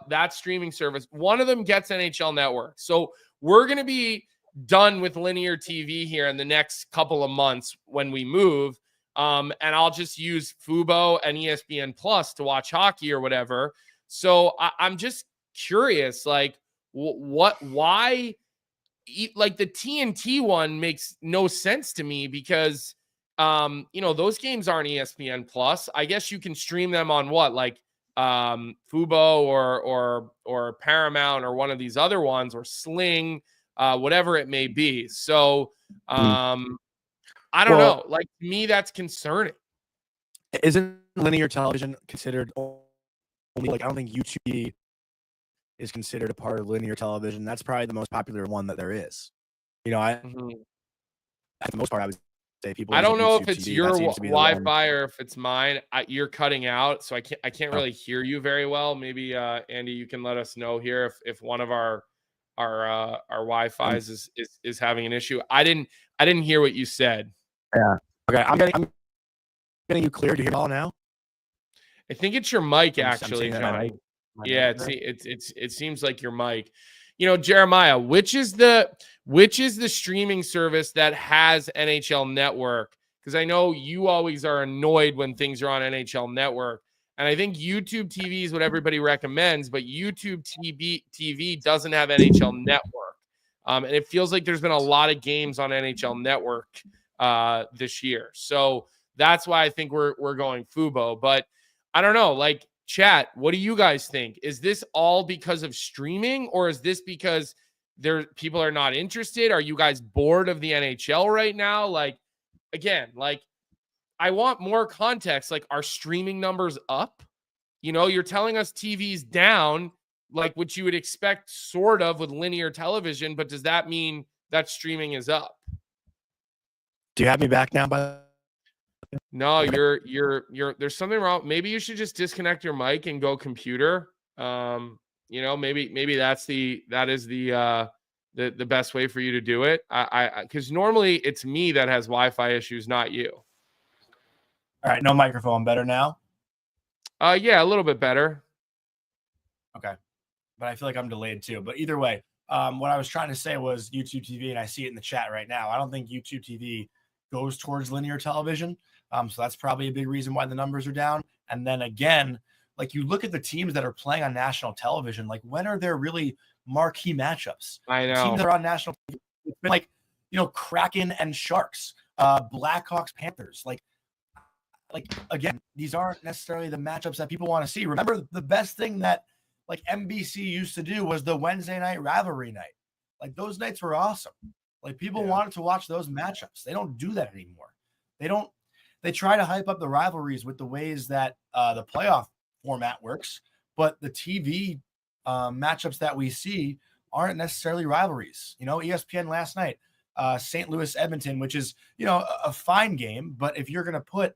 that streaming service. One of them gets NHL Network. So we're going to be done with linear TV here in the next couple of months when we move. And I'll just use Fubo and ESPN Plus to watch hockey or whatever. So I'm just curious, like, why? Like, the TNT one makes no sense to me, because you know, those games aren't ESPN Plus. I guess you can stream them on Fubo or Paramount or one of these other ones, or Sling, whatever it may be. So I don't know. Like, to me, that's concerning. Isn't linear television considered only, like, I don't think YouTube is considered a part of linear television. That's probably the most popular one that there is. For the most part, I would say people. I don't know YouTube if it's TV. your That seems to be the one. Wi-Fi or if it's mine. You're cutting out, so I can't really hear you very well. Maybe Andy, you can let us know here if one of our Wi-Fi's is having an issue. I didn't hear what you said. Yeah. Okay. I'm getting you clear. Do you hear all now? I think it's your mic, I'm actually, John. Yeah, it seems like your mic. Jeremiah, which is the streaming service that has NHL Network? Because I know you always are annoyed when things are on NHL Network. And I think YouTube TV is what everybody recommends, but YouTube TV doesn't have NHL Network. And it feels like there's been a lot of games on NHL Network this year. So that's why I think we're going Fubo. But I don't know, like, chat, what do you guys think? Is this all because of streaming, or is this because people are not interested? Are you guys bored of the NHL right now? Like, again, like, I want more context. Like, are streaming numbers up? You're telling us TV's down, like what you would expect sort of with linear television, but does that mean that streaming is up? Do you have me back now? No, you're there's something wrong. Maybe you should just disconnect your mic and go computer. Maybe that is the best way for you to do it. Because normally it's me that has Wi-Fi issues, not you. All right, no microphone. Better now? Yeah, a little bit better. Okay. But I feel like I'm delayed too. But either way, what I was trying to say was YouTube TV, and I see it in the chat right now. I don't think YouTube TV goes towards linear television. So that's probably a big reason why the numbers are down. And then again, like, you look at the teams that are playing on national television, like, when are there really marquee matchups? I know. Teams that are on national TV, it's been like, Kraken and Sharks, Blackhawks, Panthers. Like, again, these aren't necessarily the matchups that people want to see. Remember, the best thing that, like, NBC used to do was the Wednesday night rivalry night. Like, those nights were awesome. Like, people wanted to watch those matchups. They don't do that anymore. They try to hype up the rivalries with the ways that the playoff format works, but the TV matchups that we see aren't necessarily rivalries. ESPN last night, St. Louis, Edmonton, which is, a fine game, but if you're going to put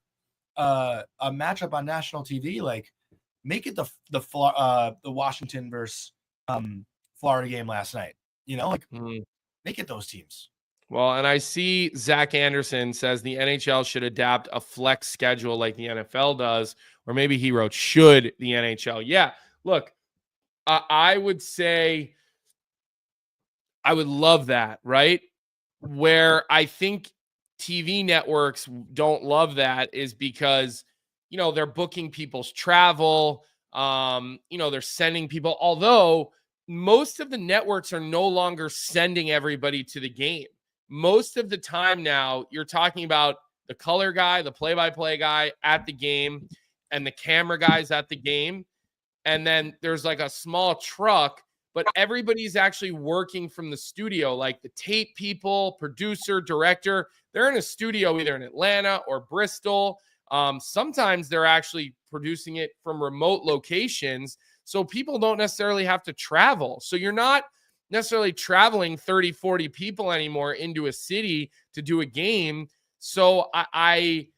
a matchup on national TV, like, make it the Washington versus Florida game last night. Make it those teams. Well, and I see Zach Anderson says the NHL should adapt a flex schedule like the NFL does, or maybe he wrote should the NHL. Yeah, look, I would say I would love that, right? Where I think TV networks don't love that is because, they're booking people's travel. They're sending people, although most of the networks are no longer sending everybody to the game. Most of the time now, you're talking about the color guy, the play-by-play guy at the game, and the camera guys at the game. And then there's like a small truck, but everybody's actually working from the studio, like the tape people, producer, director. They're in a studio either in Atlanta or Bristol. Sometimes they're actually producing it from remote locations, so people don't necessarily have to travel. So you're not necessarily traveling 30, 40 people anymore into a city to do a game. So I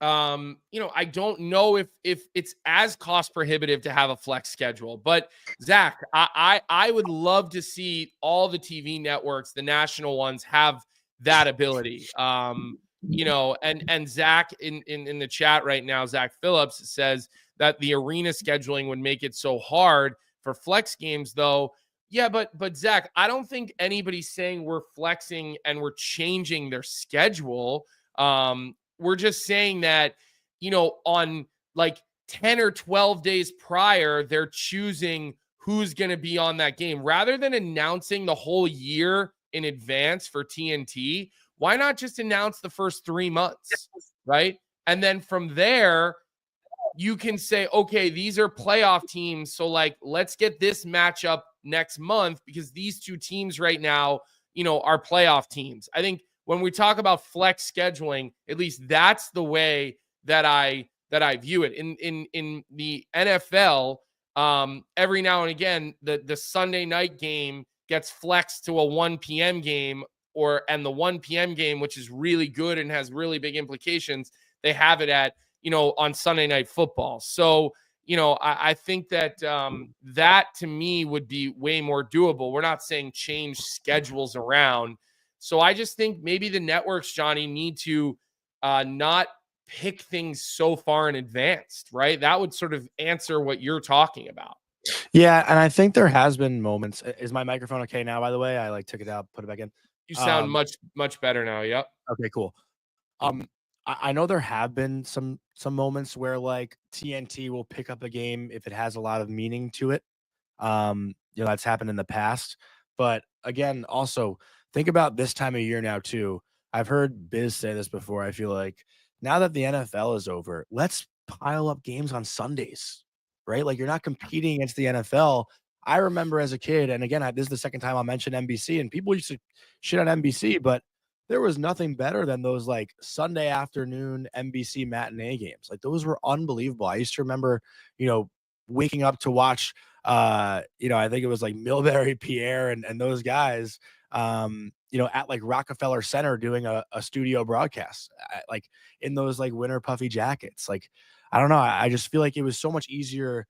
don't know if it's as cost prohibitive to have a flex schedule. But Zach, I would love to see all the TV networks, the national ones, have that ability. And Zach in the chat right now, Zach Phillips says that the arena scheduling would make it so hard for flex games, though. Yeah, but Zach, I don't think anybody's saying we're flexing and we're changing their schedule. We're just saying that, on like 10 or 12 days prior, they're choosing who's going to be on that game rather than announcing the whole year in advance for TNT. Why not just announce the first 3 months, right? And then from there, you can say, okay, these are playoff teams. So, like, let's get this matchup next month because these two teams right now, are playoff teams. I think when we talk about flex scheduling, at least that's the way that I view it. In the NFL, every now and again, the Sunday night game gets flexed to a 1 p.m. game, and the 1 p.m. game, which is really good and has really big implications, they have it at, on Sunday Night Football. So, I think that that to me would be way more doable. We're not saying change schedules around. So I just think maybe the networks, Johnny, need to not pick things so far in advance, right? That would sort of answer what you're talking about. Yeah, and I think there has been moments. Is my microphone okay now, by the way? I took it out, put it back in. You sound much better now. Yep. Okay, cool. I know there have been some moments where like TNT will pick up a game if it has a lot of meaning to it. That's happened in the past. But again, also think about this time of year now too. I've heard Biz say this before. I feel like now that the NFL is over, let's pile up games on Sundays, right? Like you're not competing against the NFL. I remember as a kid, and again, this is the second time I'll mention NBC, and people used to shit on NBC, but there was nothing better than those like Sunday afternoon NBC matinee games. Like those were unbelievable. I used to remember, waking up to watch, I think it was like Milbury, Pierre, and those guys, at like Rockefeller Center doing a studio broadcast, like in those like winter puffy jackets. Like, I don't know. I just feel like it was so much easier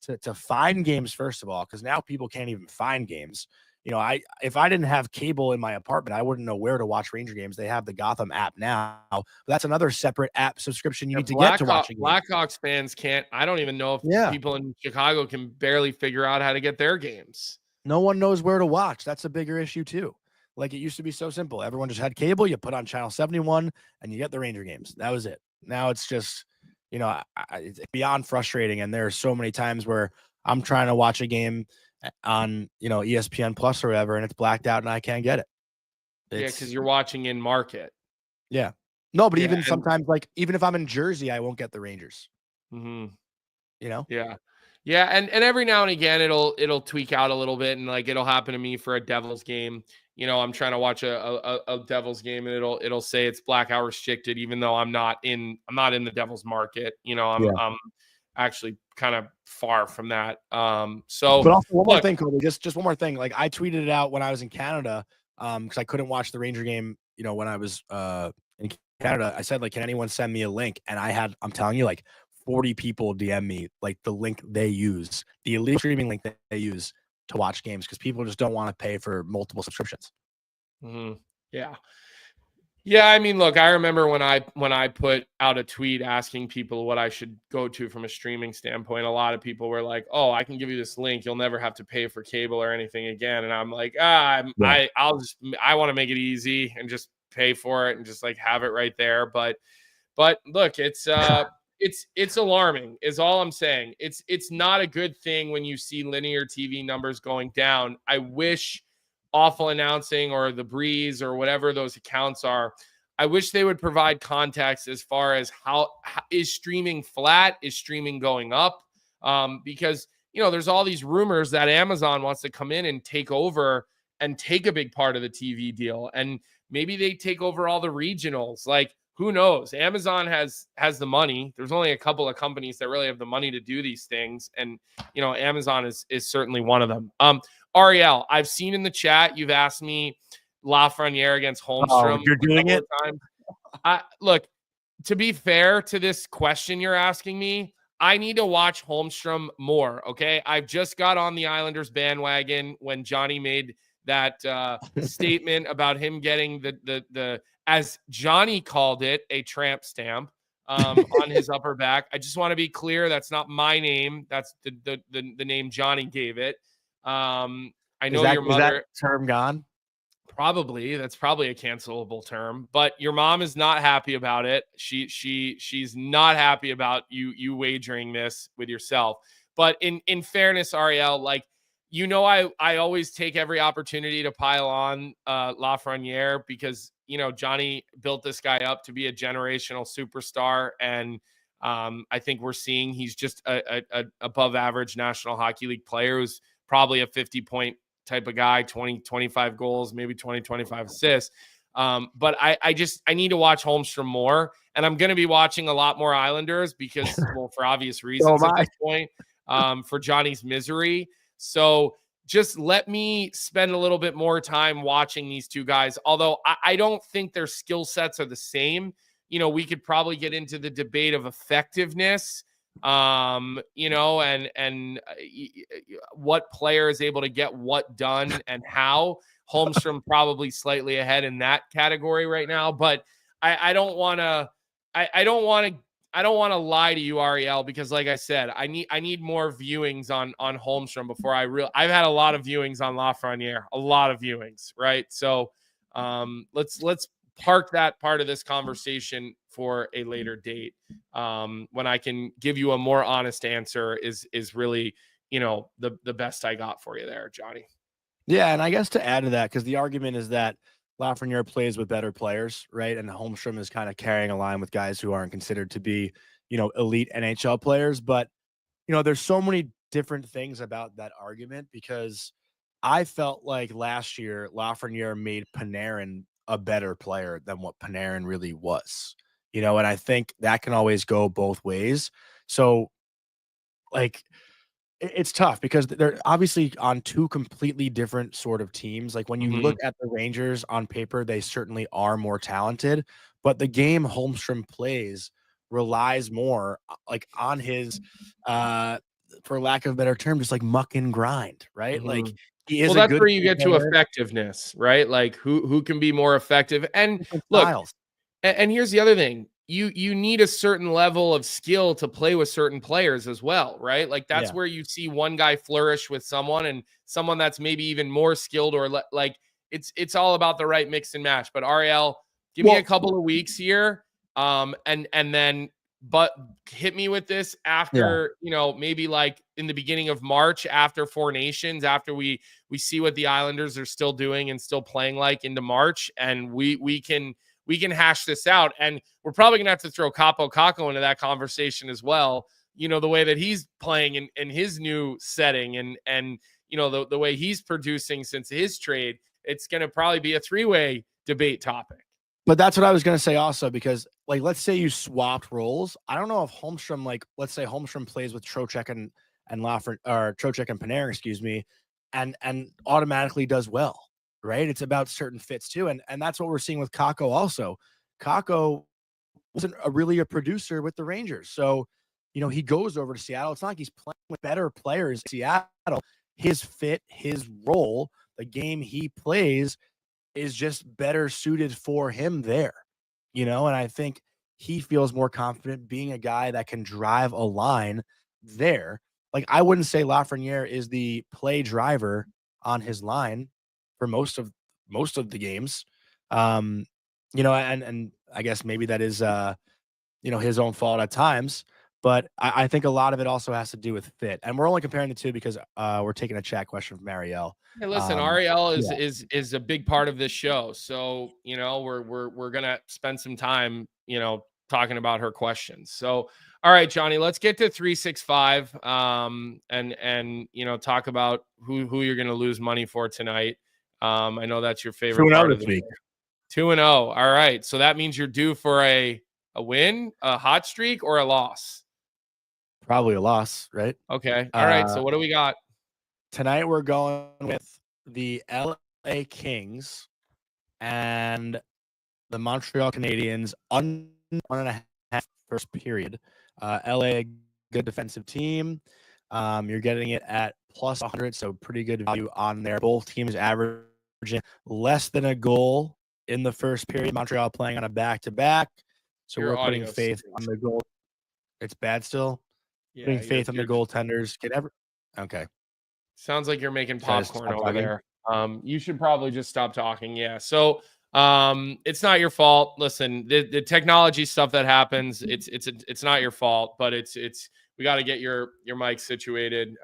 to find games, first of all, because now people can't even find games. If I didn't have cable in my apartment, I wouldn't know where to watch Ranger games. They have the Gotham app now. But that's another separate app subscription you need to get to watching. Blackhawks fans can't. I don't even know if people in Chicago can barely figure out how to get their games. No one knows where to watch. That's a bigger issue too. Like it used to be so simple. Everyone just had cable. You put on channel 71 and you get the Ranger games. That was it. Now it's just, it's beyond frustrating. And there are so many times where I'm trying to watch a game on ESPN Plus or whatever, and it's blacked out and I can't get it. Because you're watching in market. Yeah. No, but even sometimes, like even if I'm in Jersey, I won't get the Rangers. Mm-hmm. Yeah. And every now and again it'll tweak out a little bit, and like it'll happen to me for a Devils game. I'm trying to watch a Devils game, and it'll say it's blackout restricted, even though I'm not in the Devils market. I'm actually kind of far from that. But also one more thing, Colby, just one more thing. Like I tweeted it out when I was in Canada, because I couldn't watch the Ranger game, when I was in Canada. I said, like, can anyone send me a link? And I'm telling you, like 40 people DM me like the link they use, the elite streaming link that they use to watch games, because people just don't want to pay for multiple subscriptions. Mm-hmm. Yeah, I mean, look, I remember when I put out a tweet asking people what I should go to from a streaming standpoint, a lot of people were like, "Oh, I can give you this link. You'll never have to pay for cable or anything again." And I'm like, I want to make it easy and just pay for it and just like have it right there. But look, it's alarming is all I'm saying. It's not a good thing when you see linear TV numbers going down. I wish Awful Announcing or The Breeze or whatever those accounts are, I wish they would provide context as far as how is streaming flat, is streaming going up, because there's all these rumors that Amazon wants to come in and take over and take a big part of the TV deal, and maybe they take over all the regionals. Like, who knows? Amazon has the money. There's only a couple of companies that really have the money to do these things, and Amazon is certainly one of them. Ariel, I've seen in the chat you've asked me Lafreniere against Holmstrom. Oh, you're doing it. Look, to be fair to this question you're asking me, I need to watch Holmstrom more. Okay, I've just got on the Islanders bandwagon when Johnny made that statement about him getting the as Johnny called it, a tramp stamp on his upper back. I just want to be clear, that's not my name. That's the name Johnny gave it. I know your mother. Is that term gone? Probably. That's probably a cancelable term, but your mom is not happy about it. She's not happy about you wagering this with yourself. But in fairness, Ariel, like, I always take every opportunity to pile on Lafreniere, because Johnny built this guy up to be a generational superstar, and I think we're seeing he's just a above average National Hockey League player who's probably a 50-point type of guy, 20, 25 goals, maybe 20, 25 assists. But I need to watch Holmstrom more, and I'm going to be watching a lot more Islanders because, well, for obvious reasons at this point. for Johnny's misery. So just let me spend a little bit more time watching these two guys. Although I don't think their skill sets are the same. We could probably get into the debate of effectiveness, and what player is able to get what done and how. Holmstrom probably slightly ahead in that category right now, but I don't want to lie to you, Ariel, because like I said, I need more viewings on Holmstrom before I've had a lot of viewings on Lafreniere, a lot of viewings, right? So let's park that part of this conversation for a later date, when I can give you a more honest answer is really, the best I got for you there, Johnny. Yeah, and I guess to add to that, because the argument is that Lafreniere plays with better players, right? And Holmstrom is kind of carrying a line with guys who aren't considered to be, elite NHL players. But, there's so many different things about that argument, because I felt like last year Lafreniere made Panarin a better player than what Panarin really was, and I think that can always go both ways. So, like, it's tough because they're obviously on two completely different sort of teams. Like, when you look at the Rangers on paper, they certainly are more talented, but the game Holmstrom plays relies more like on his, for lack of a better term, just like muck and grind, right? Like, he is that's good where you get to player. effectiveness, right? Like who can be more effective. And Different look, styles. and here's the other thing. You need a certain level of skill to play with certain players as well, right? Like that's where you see one guy flourish with someone and someone that's maybe even more skilled, or like it's all about the right mix and match. But Ariel, give me a couple of weeks here, and then but hit me with this after, maybe like in the beginning of March, after Four Nations, after we see what the Islanders are still doing and still playing like into March, and we can hash this out. And we're probably gonna have to throw Capo Caco into that conversation as well. The way that he's playing in his new setting, and the way he's producing since his trade, it's gonna probably be a three-way debate topic. But that's what I was going to say also, because like, let's say you swapped roles. I don't know if Holmstrom, like, let's say Holmstrom plays with Trocheck and Trocheck and Panarin, excuse me, and automatically does well, right? It's about certain fits too. And that's what we're seeing with Kako also. Kako wasn't really a producer with the Rangers. So, he goes over to Seattle. It's not like he's playing with better players in Seattle. His fit, his role, the game he plays is just better suited for him there, and I think he feels more confident being a guy that can drive a line there. Like, I wouldn't say Lafreniere is the play driver on his line for most of the games. And I guess maybe that is his own fault at times. But I think a lot of it also has to do with fit. And we're only comparing the two because we're taking a chat question from Ariel. Hey, listen, Ariel is a big part of this show. So, we're going to spend some time, talking about her questions. So, all right, Johnny, let's get to 365 and talk about who you're going to lose money for tonight. I know that's your favorite part of the week. 2-0. All right. So that means you're due for a win, a hot streak, or a loss. Probably a loss, right? Okay. All right. So what do we got? Tonight we're going with the LA Kings and the Montreal Canadiens on 1.5 first period. LA, good defensive team. You're getting it at plus 100, so pretty good value on there. Both teams averaging less than a goal in the first period. Montreal playing on a back-to-back, so we're putting faith on the goal. It's bad still. Yeah, putting faith on the goaltenders. Okay. Sounds like you're making popcorn over there. You should probably just stop talking. Yeah. So it's not your fault. Listen, the technology stuff that happens, it's not your fault, but it's we got to get your mic situated.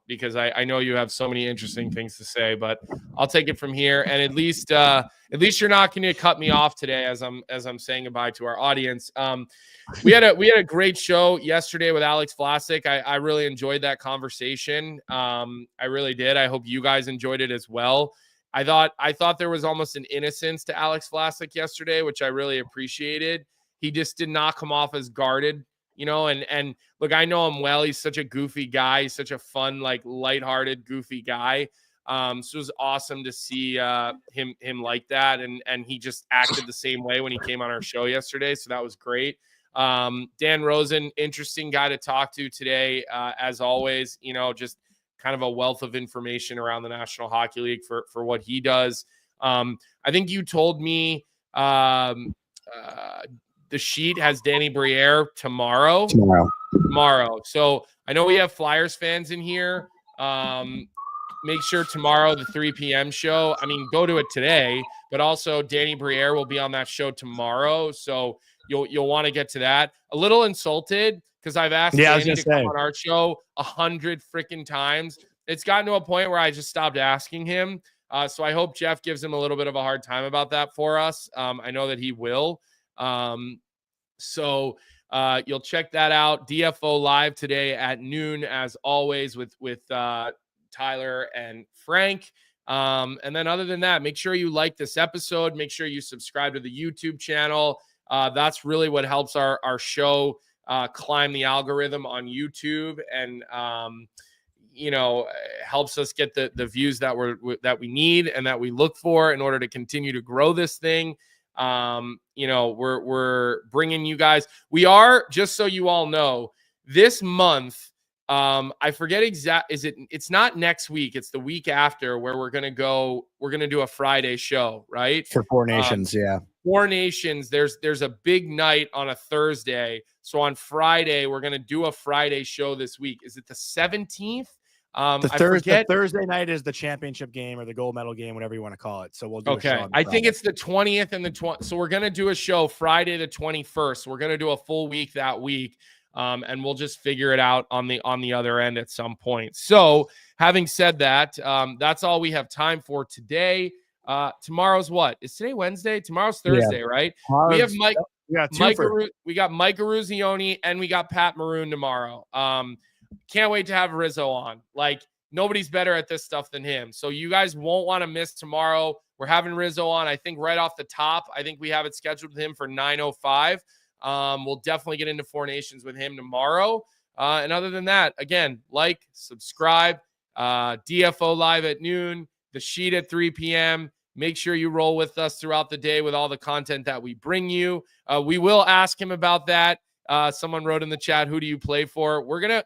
Because I know you have so many interesting things to say, but I'll take it from here. And at least you're not going to cut me off today as I'm saying goodbye to our audience. We had a great show yesterday with Alex Vlasic. I really enjoyed that conversation. I really did. I hope you guys enjoyed it as well. I thought there was almost an innocence to Alex Vlasic yesterday, which I really appreciated. He just did not come off as guarded you know, and look, I know him well. He's such a goofy guy. He's such a fun, like lighthearted, goofy guy. So it was awesome to see him like that. And he just acted the same way when he came on our show yesterday. So that was great. Dan Rosen, interesting guy to talk to today. As always, you know, just kind of a wealth of information around the National Hockey League for what he does. I think you told me the sheet has Danny Briere tomorrow. So I know we have Flyers fans in here. Make sure tomorrow, the 3 p.m. show, I mean, go to it today, but also Danny Briere will be on that show tomorrow. So you'll want to get to that. A little insulted because I've asked Danny to come on our show 100 freaking times. It's gotten to a point where I just stopped asking him. So I hope Jeff gives him a little bit of a hard time about that for us. I know that he will. So you'll check that out. DFO live today at noon, as always, with Tyler and Frank. And then other than that, make sure you like this episode. Make sure you subscribe to the YouTube channel. That's really what helps our show climb the algorithm on YouTube, and you know, helps us get the views that we need and that we look for in order to continue to grow this thing. You know, we're bringing you guys. We are, just so you all know, this month. I forget it's not next week, it's the week after, where we're going to do a Friday show, right? For Four Nations. Yeah. Four Nations. There's a big night on a Thursday. So on Friday, we're going to do a Friday show this week. Is it the 17th? The Thursday night is the championship game or the gold medal game, whatever you want to call it. So we'll do a show on I think it's the 20th and the 20th. So we're going to do a show Friday, the 21st. We're going to do a full week that week. And we'll just figure it out on the other end at some point. So having said that, that's all we have time for today. Tomorrow's what? Is today Wednesday? Tomorrow's Thursday, right? We have Mike. We got Mike Eruzione and we got Pat Maroon tomorrow. Can't wait to have Rizzo on. Like, nobody's better at this stuff than him. So you guys won't want to miss tomorrow. We're having Rizzo on, I think, right off the top. I think we have it scheduled with him for 9:05. We'll definitely get into Four Nations with him tomorrow. And other than that, again, like, subscribe, DFO live at noon, the sheet at 3 p.m. Make sure you roll with us throughout the day with all the content that we bring you. We will ask him about that. Someone wrote in the chat, who do you play for? We're gonna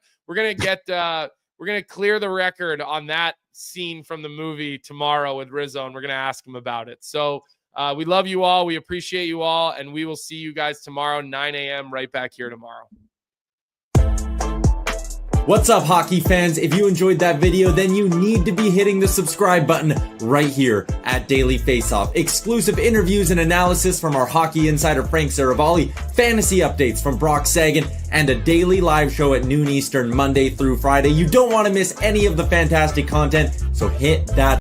clear the record on that scene from the movie tomorrow with Rizzo, and we're gonna ask him about it. So we love you all. We appreciate you all. And we will see you guys tomorrow, 9 a.m. right back here tomorrow. What's up, hockey fans? If you enjoyed that video, then you need to be hitting the subscribe button right here at Daily Faceoff. Exclusive interviews and analysis from our hockey insider Frank Saravalli, fantasy updates from Brock Sagan, and a daily live show at noon Eastern, Monday through Friday. You don't want to miss any of the fantastic content, so hit that